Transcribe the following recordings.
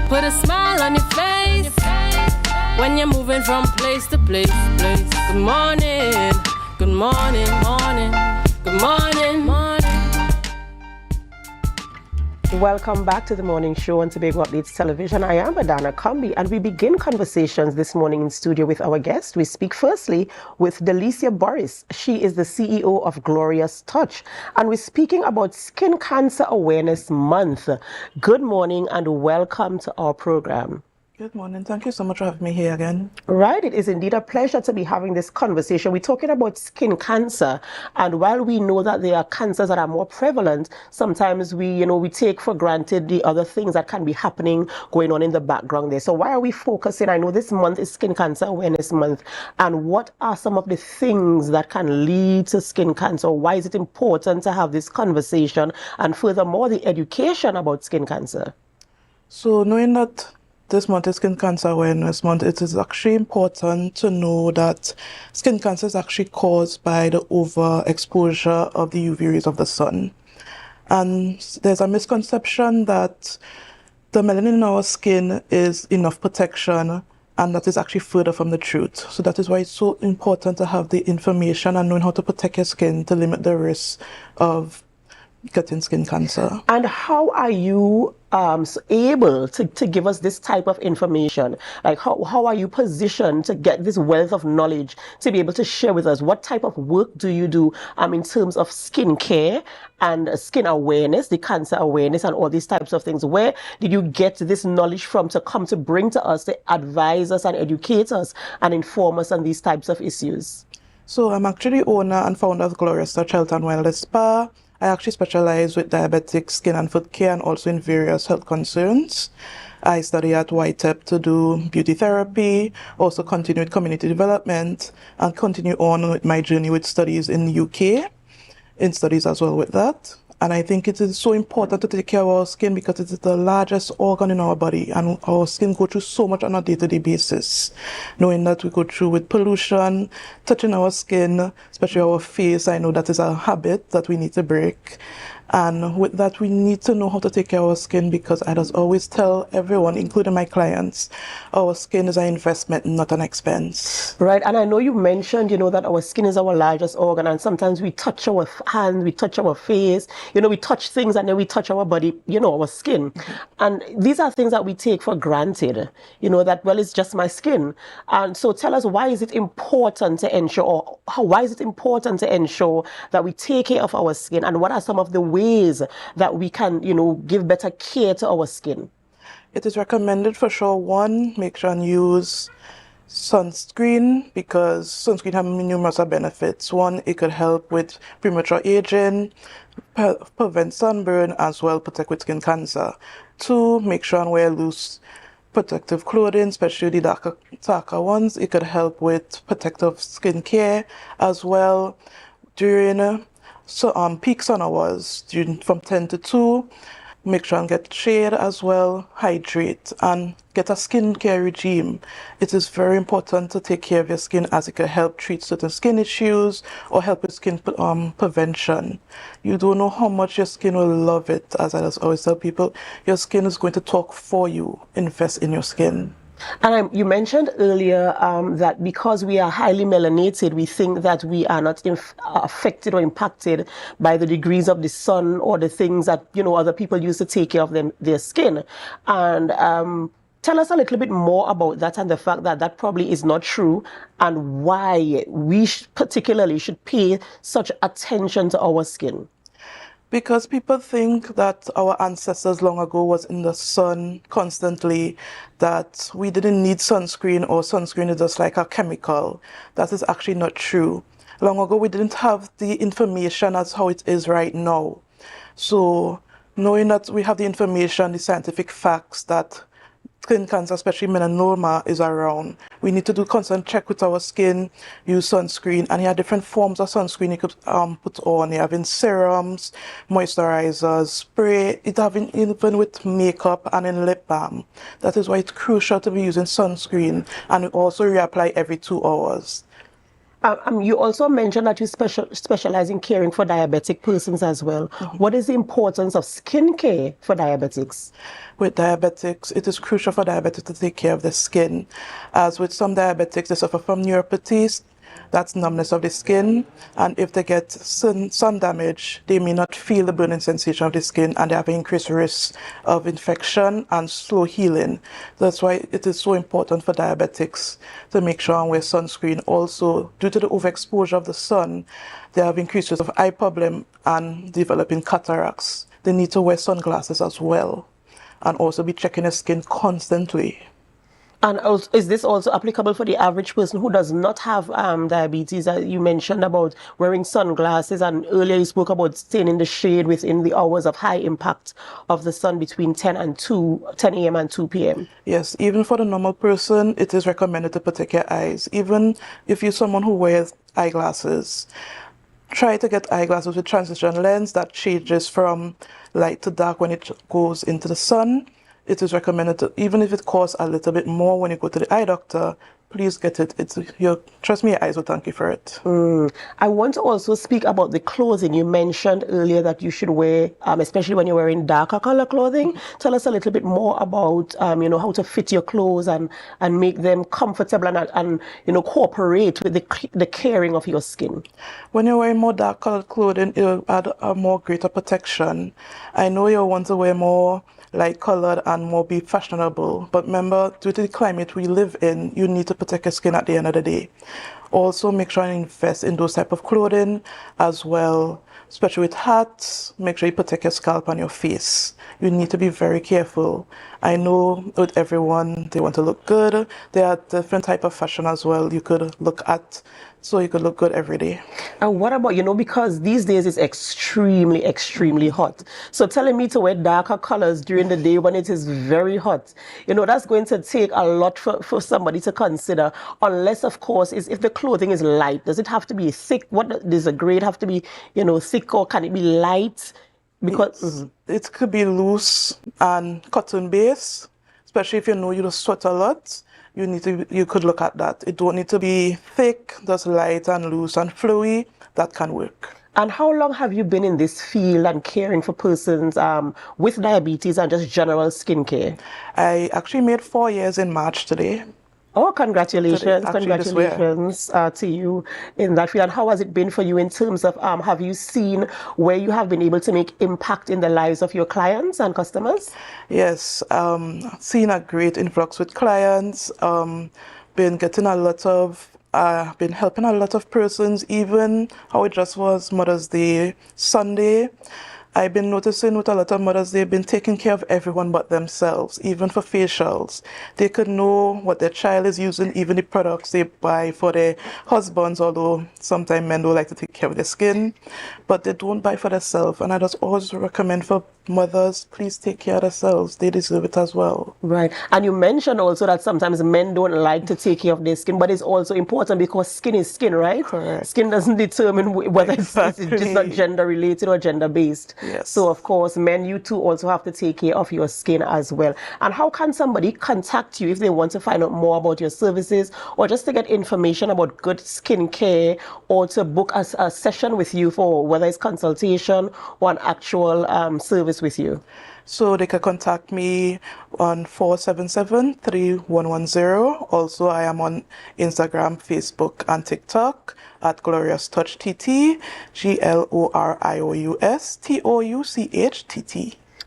Put a smile on your face when you're moving from place to place. Good morning, good morning, morning, good morning, morning. Welcome back to the morning show on Tobago Updates Television. I am Adanna Combie, and we begin conversations this morning in studio with our guest. We speak firstly with Delicia Burris. She is the CEO of Glorious Touch, and we're speaking about Skin Cancer Awareness Month. Good morning and welcome to our program. Good morning. Thank you so much for having me here again. Right, it is indeed a pleasure to be having this conversation. We're talking about skin cancer, and while we know that there are cancers that are more prevalent, sometimes we take for granted the other things that can be happening, going on in the background there. So why are we focusing? I know this month is Skin Cancer Awareness Month, and what are some of the things that can lead to skin cancer? Why is it important to have this conversation, and furthermore, the education about skin cancer? So knowing that this month is Skin Cancer Awareness Month, it is actually important to know that skin cancer is actually caused by the overexposure of the UV rays of the sun. And there's a misconception that the melanin in our skin is enough protection, and that is actually further from the truth. So that is why it's so important to have the information and knowing how to protect your skin to limit the risk of getting skin cancer. And how are you able to give us this type of information? Like how are you positioned to get this wealth of knowledge to be able to share with us? What type of work do you do in terms of skin care and skin awareness, the cancer awareness and all these types of things? Where did you get this knowledge from to come to bring to us, to advise us and educate us and inform us on these types of issues? So I'm actually owner and founder of Glorious Touch Health and Wellness Spa. I actually specialize with diabetic skin and foot care and also in various health concerns. I study at YTEP to do beauty therapy, also continue with community development, and continue on with my journey with studies in the UK, in studies as well with that. And I think it is so important to take care of our skin because it is the largest organ in our body, and our skin go through so much on a day-to-day basis. Knowing that we go through with pollution, touching our skin, especially our face, I know that is a habit that we need to break. And with that, we need to know how to take care of our skin, because I just always tell everyone, including my clients, our skin is an investment, not an expense. Right, and I know you mentioned, that our skin is our largest organ, and sometimes we touch our hands, we touch our face, we touch things and then we touch our body, our skin. And these are things that we take for granted, that, well, it's just my skin. And so tell us, why is it important to ensure, or why is it important to ensure that we take care of our skin, and what are some of the ways that we can, give better care to our skin? It is recommended for sure. One, make sure and use sunscreen, because sunscreen has numerous benefits. One, it could help with premature aging, prevent sunburn, as well protect with skin cancer. Two, make sure and wear loose protective clothing, especially the darker ones. It could help with protective skin care as well. During peak sun hours, from 10 to 2, make sure and get shade as well, hydrate, and get a skincare regime. It is very important to take care of your skin, as it can help treat certain skin issues or help with skin prevention. You don't know how much your skin will love it. As I just always tell people, your skin is going to talk for you. Invest in your skin. And you mentioned earlier that because we are highly melanated, we think that we are not affected or impacted by the degrees of the sun or the things that, other people use to take care of their skin. And tell us a little bit more about that and the fact that that probably is not true, and why we particularly should pay such attention to our skin. Because people think that our ancestors long ago was in the sun constantly, that we didn't need sunscreen, or sunscreen is just like a chemical. That is actually not true. Long ago, we didn't have the information as how it is right now. So knowing that we have the information, the scientific facts that skin cancer, especially melanoma, is around, we need to do constant check with our skin, use sunscreen, and you have different forms of sunscreen you could put on. You have in serums, moisturizers, spray, it having even with makeup and in lip balm. That is why it's crucial to be using sunscreen, and also reapply every 2 hours. You also mentioned that you specialize in caring for diabetic persons as well. What is the importance of skincare for diabetics? With diabetics, it is crucial for diabetics to take care of the skin. As with some diabetics, they suffer from neuropathies, that's numbness of the skin, and if they get sun damage, they may not feel the burning sensation of the skin, and they have increased risk of infection and slow healing. That's why it is so important for diabetics to make sure and wear sunscreen. Also, due to the overexposure of the sun, they have increased risk of eye problem and developing cataracts. They need to wear sunglasses as well, and also be checking their skin constantly. And also, is this also applicable for the average person who does not have diabetes? You mentioned about wearing sunglasses, and earlier you spoke about staying in the shade within the hours of high impact of the sun between 10 a.m. and 2 p.m. Yes, even for the normal person, it is recommended to protect your eyes. Even if you're someone who wears eyeglasses, try to get eyeglasses with transition lens that changes from light to dark when it goes into the sun. It is recommended to, even if it costs a little bit more when you go to the eye doctor, please get it. Trust me, your eyes will thank you for it. I want to also speak about the clothing. You mentioned earlier that you should wear, especially when you're wearing darker color clothing. Tell us a little bit more about, how to fit your clothes and make them comfortable and cooperate with the caring of your skin. When you're wearing more dark colored clothing, it'll add a more greater protection. I know you want to wear more light colored and more be fashionable, but remember, due to the climate we live in, you need to protect your skin at the end of the day. Also, make sure you invest in those type of clothing as well, especially with hats. Make sure you protect your scalp and your face. You need to be very careful. I know with everyone, they want to look good. There are different type of fashion as well you could look at, so you could look good every day. And what about, because these days it's extremely, extremely hot. So telling me to wear darker colors during the day when it is very hot, that's going to take a lot for somebody to consider, unless, of course, if the clothing is light. Does it have to be thick? Does the grade have to be, thick, or can it be light? Because it could be loose and cotton base, especially if you know you don't sweat a lot. You could look at that. It don't need to be thick, just light and loose and flowy. That can work. And how long have you been in this field and caring for persons with diabetes and just general skincare? I actually made 4 years in March today. Oh, congratulations. Actually, congratulations to you in that field. And how has it been for you in terms of, have you seen where you have been able to make impact in the lives of your clients and customers? Yes, seen a great influx with clients, been getting a lot of, been helping a lot of persons, even how it just was Mother's Day Sunday. I've been noticing with a lot of mothers, they've been taking care of everyone but themselves, even for facials. They could know what their child is using, even the products they buy for their husbands, although sometimes men don't like to take care of their skin, but they don't buy for themselves. And I just always recommend for mothers, please take care of themselves. They deserve it as well. Right. And you mentioned also that sometimes men don't like to take care of their skin, but it's also important because skin is skin, right? Correct. Skin doesn't determine whether Exactly. it's just not gender related or gender based. Yes. So of course, men, you too also have to take care of your skin as well. And how can somebody contact you if they want to find out more about your services, or just to get information about good skin care, or to book a session with you for whether it's consultation or an actual service with you? So they can contact me on 477-3110. Also, I am on Instagram, Facebook, and TikTok at Glorious Touch TT, GLORIOUS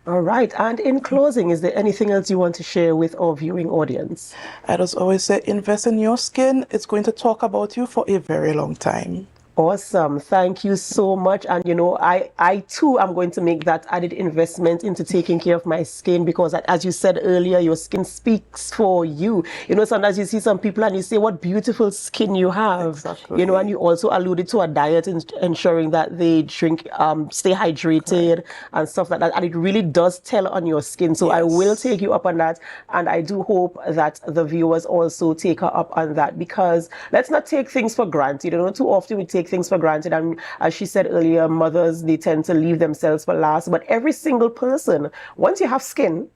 All right. And in closing, is there anything else you want to share with our viewing audience? I just always say, invest in your skin. It's going to talk about you for a very long time. Awesome. Thank you so much. And I too am going to make that added investment into taking care of my skin, because as you said earlier, your skin speaks for you. Sometimes you see some people and you say, what beautiful skin you have. Exactly. And you also alluded to a diet, ensuring that they drink, stay hydrated, right, and stuff like that. And it really does tell on your skin. So yes, I will take you up on that. And I do hope that the viewers also take her up on that, because let's not take things for granted. Too often we take things for granted, and as she said earlier, mothers, they tend to leave themselves for last. But every single person, once you have skin,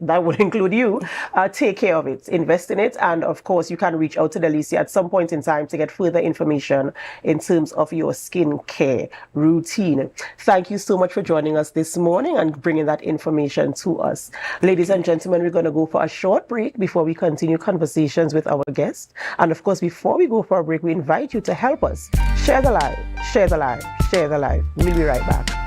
that would include you, take care of it, invest in it, and of course you can reach out to Delicia at some point in time to get further information in terms of your skincare routine. Thank you so much for joining us this morning and bringing that information to us. Ladies and gentlemen, we're going to go for a short break before we continue conversations with our guests. And of course, before we go for a break, we invite you to help us share the live, share the live, share the live. We'll be right back.